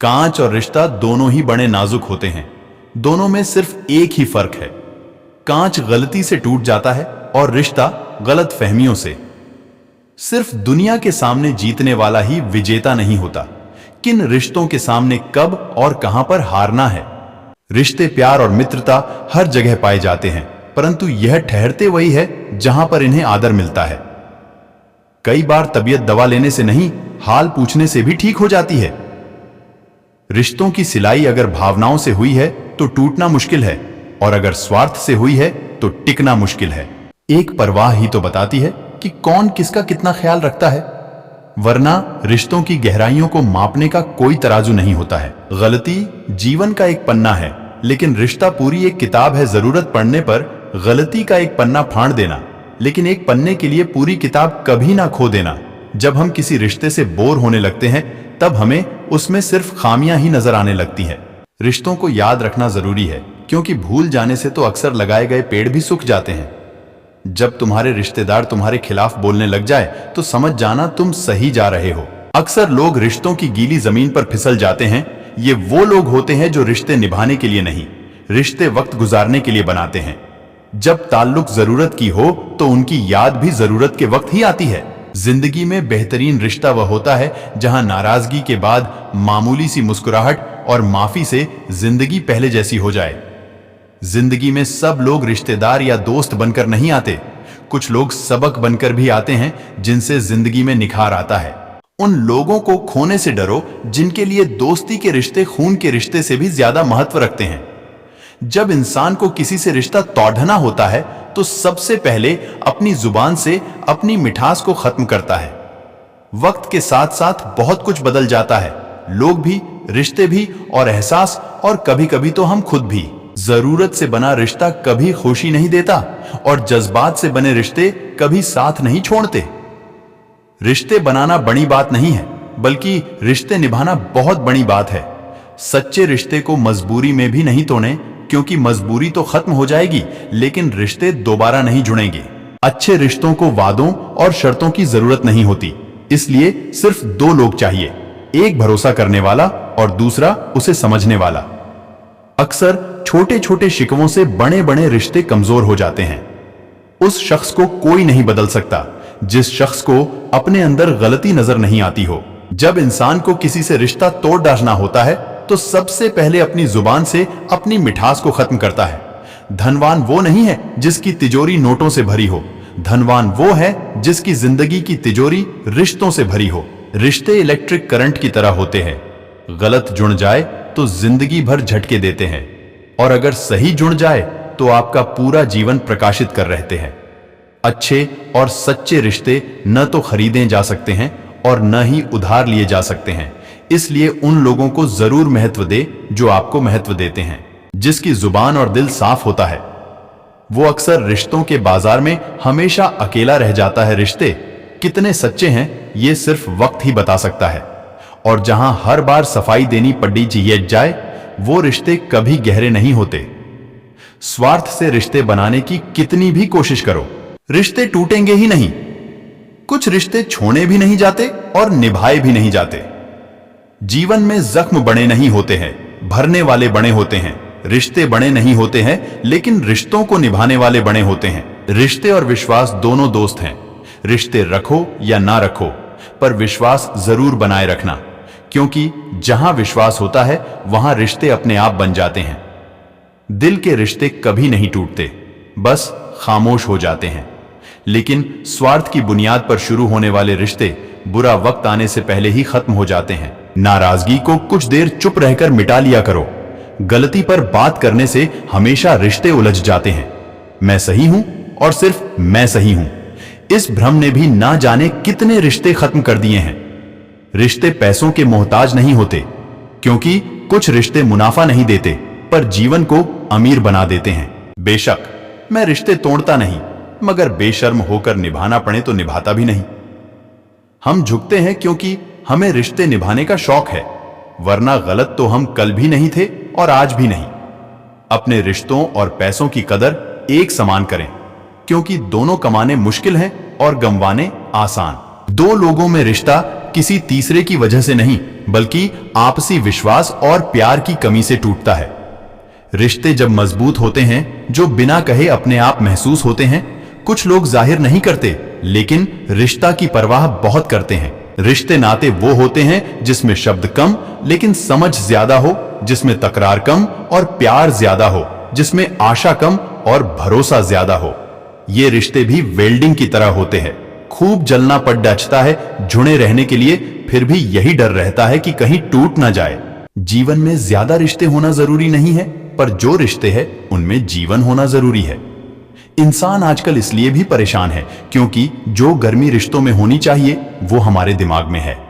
कांच और रिश्ता दोनों ही बड़े नाजुक होते हैं। दोनों में सिर्फ एक ही फर्क है, कांच गलती से टूट जाता है और रिश्ता गलत फहमियों से। सिर्फ दुनिया के सामने जीतने वाला ही विजेता नहीं होता, किन रिश्तों के सामने कब और कहां पर हारना है। रिश्ते, प्यार और मित्रता हर जगह पाए जाते हैं, परंतु यह ठहरते वही है जहां पर इन्हें आदर मिलता है। कई बार तबीयत दवा लेने से नहीं, हाल पूछने से भी ठीक हो जाती है। रिश्तों की सिलाई अगर भावनाओं से हुई है तो टूटना मुश्किल है, और अगर स्वार्थ से हुई है तो टिकना मुश्किल है। एक परवाह ही तो बताती है कि कौन किसका कितना ख्याल रखता है, वरना रिश्तों की गहराइयों को मापने का कोई तराजू नहीं होता है। गलती जीवन का एक पन्ना है, लेकिन रिश्ता पूरी एक किताब है। जरूरत पड़ने पर गलती का एक पन्ना फाड़ देना, लेकिन एक पन्ने के लिए पूरी किताब कभी ना खो देना। जब हम किसी रिश्ते से बोर होने लगते हैं, तब हमें उसमें सिर्फ खामियां ही नजर आने लगती हैं। रिश्तों को याद रखना जरूरी है, क्योंकि भूल जाने से तो अक्सर लगाए गए पेड़ भी सूख जाते हैं। जब तुम्हारे रिश्तेदार तुम्हारे खिलाफ बोलने लग जाए तो समझ जाना तुम सही जा रहे हो। अक्सर लोग रिश्तों की गीली जमीन पर फिसल जाते हैं। ये वो लोग होते हैं जो रिश्ते निभाने के लिए नहीं, रिश्ते वक्त गुजारने के लिए बनाते हैं। जब ताल्लुक जरूरत की हो तो उनकी याद भी जरूरत के वक्त ही आती है। जिंदगी में बेहतरीन रिश्ता वह होता है जहां नाराजगी के बाद मामूली सी मुस्कुराहट और माफी से जिंदगी पहले जैसी हो जाए। जिंदगी में सब लोग रिश्तेदार या दोस्त बनकर नहीं आते, कुछ लोग सबक बनकर भी आते हैं, जिनसे जिंदगी में निखार आता है। उन लोगों को खोने से डरो जिनके लिए दोस्ती के रिश्ते खून के रिश्ते से भी ज्यादा महत्व रखते हैं। जब इंसान को किसी से रिश्ता तोड़ना होता है तो सबसे पहले अपनी जुबान से अपनी मिठास को खत्म करता है। वक्त के साथ साथ बहुत कुछ बदल जाता है, लोग भी, रिश्ते भी और एहसास, और कभी कभी तो हम खुद भी। जरूरत से बना रिश्ता कभी खुशी नहीं देता, और जज्बात से बने रिश्ते कभी साथ नहीं छोड़ते। रिश्ते बनाना बड़ी बात नहीं है, बल्कि रिश्ते निभाना बहुत बड़ी बात है। सच्चे रिश्ते को मजबूरी में भी नहीं तोड़ें, क्योंकि मजबूरी तो खत्म हो जाएगी, लेकिन रिश्ते दोबारा नहीं जुड़ेंगे। अच्छे रिश्तों को वादों और शर्तों की जरूरत नहीं होती, इसलिए सिर्फ दो लोग चाहिए, एक भरोसा करने वाला और दूसरा उसे समझने वाला। अक्सर छोटे छोटे शिकवों से बड़े बड़े रिश्ते कमजोर हो जाते हैं। उस शख्स को कोई नहीं बदल सकता जिस शख्स को अपने अंदर गलती नजर नहीं आती हो। जब इंसान को किसी से रिश्ता तोड़ डालना होता है तो सबसे पहले अपनी जुबान से अपनी मिठास को खत्म करता है। धनवान वो नहीं है जिसकी तिजोरी नोटों से भरी हो, धनवान वो है जिसकी जिंदगी की तिजोरी रिश्तों से भरी हो। रिश्ते इलेक्ट्रिक करंट की तरह होते हैं, गलत जुड़ जाए तो जिंदगी भर झटके देते हैं, और अगर सही जुड़ जाए तो आपका पूरा जीवन प्रकाशित कर रहते हैं। अच्छे और सच्चे रिश्ते न तो खरीदे जा सकते हैं और न ही उधार लिए जा सकते हैं, इसलिए उन लोगों को जरूर महत्व दे जो आपको महत्व देते हैं। जिसकी जुबान और दिल साफ होता है वो अक्सर रिश्तों के बाजार में हमेशा अकेला रह जाता है। रिश्ते कितने सच्चे हैं ये सिर्फ वक्त ही बता सकता है, और जहां हर बार सफाई देनी पड़ी जाए वो रिश्ते कभी गहरे नहीं होते। स्वार्थ से रिश्ते बनाने की कितनी भी कोशिश करो, रिश्ते टूटेंगे ही नहीं। कुछ रिश्ते छोड़े भी नहीं जाते और निभाए भी नहीं जाते। जीवन में जख्म बड़े नहीं होते हैं, भरने वाले बड़े होते हैं। रिश्ते बड़े नहीं होते हैं, लेकिन रिश्तों को निभाने वाले बड़े होते हैं। रिश्ते और विश्वास दोनों दोस्त हैं। रिश्ते रखो या ना रखो, पर विश्वास जरूर बनाए रखना, क्योंकि जहां विश्वास होता है वहां रिश्ते अपने आप बन जाते हैं। दिल के रिश्ते कभी नहीं टूटते, बस खामोश हो जाते हैं। लेकिन स्वार्थ की बुनियाद पर शुरू होने वाले रिश्ते बुरा वक्त आने से पहले ही खत्म हो जाते हैं। नाराजगी को कुछ देर चुप रहकर मिटा लिया करो। गलती पर बात करने से हमेशा रिश्ते उलझ जाते हैं। मैं सही हूं और सिर्फ मैं सही हूं, इस भ्रम ने भी ना जाने कितने रिश्ते खत्म कर दिए हैं। रिश्ते पैसों के मोहताज नहीं होते, क्योंकि कुछ रिश्ते मुनाफा नहीं देते पर जीवन को अमीर बना देते हैं। बेशक मैं रिश्ते तोड़ता नहीं, मगर बेशर्म होकर निभाना पड़े तो निभाता भी नहीं। हम झुकते हैं क्योंकि हमें रिश्ते निभाने का शौक है, वरना गलत तो हम कल भी नहीं थे और आज भी नहीं। अपने रिश्तों और पैसों की कदर एक समान करें, क्योंकि दोनों कमाने मुश्किल हैं और गंवाने आसान। दो लोगों में रिश्ता किसी तीसरे की वजह से नहीं, बल्कि आपसी विश्वास और प्यार की कमी से टूटता है। रिश्ते जब मजबूत होते हैं, जो बिना कहे अपने आप महसूस होते हैं। कुछ लोग जाहिर नहीं करते, लेकिन रिश्ता की परवाह बहुत करते हैं। रिश्ते नाते वो होते हैं जिसमें शब्द कम लेकिन समझ ज्यादा हो, जिसमें तकरार कम और प्यार ज्यादा हो, जिसमें आशा कम और भरोसा ज्यादा हो। ये रिश्ते भी वेल्डिंग की तरह होते हैं। खूब जलना पड़ जाता है जुड़े रहने के लिए, फिर भी यही डर रहता है कि कहीं टूट ना जाए। जीवन में ज्यादा रिश्ते होना जरूरी नहीं है, पर जो रिश्ते हैं उनमें जीवन होना जरूरी है। इंसान आजकल इसलिए भी परेशान है क्योंकि जो गर्मी रिश्तों में होनी चाहिए वो हमारे दिमाग में है।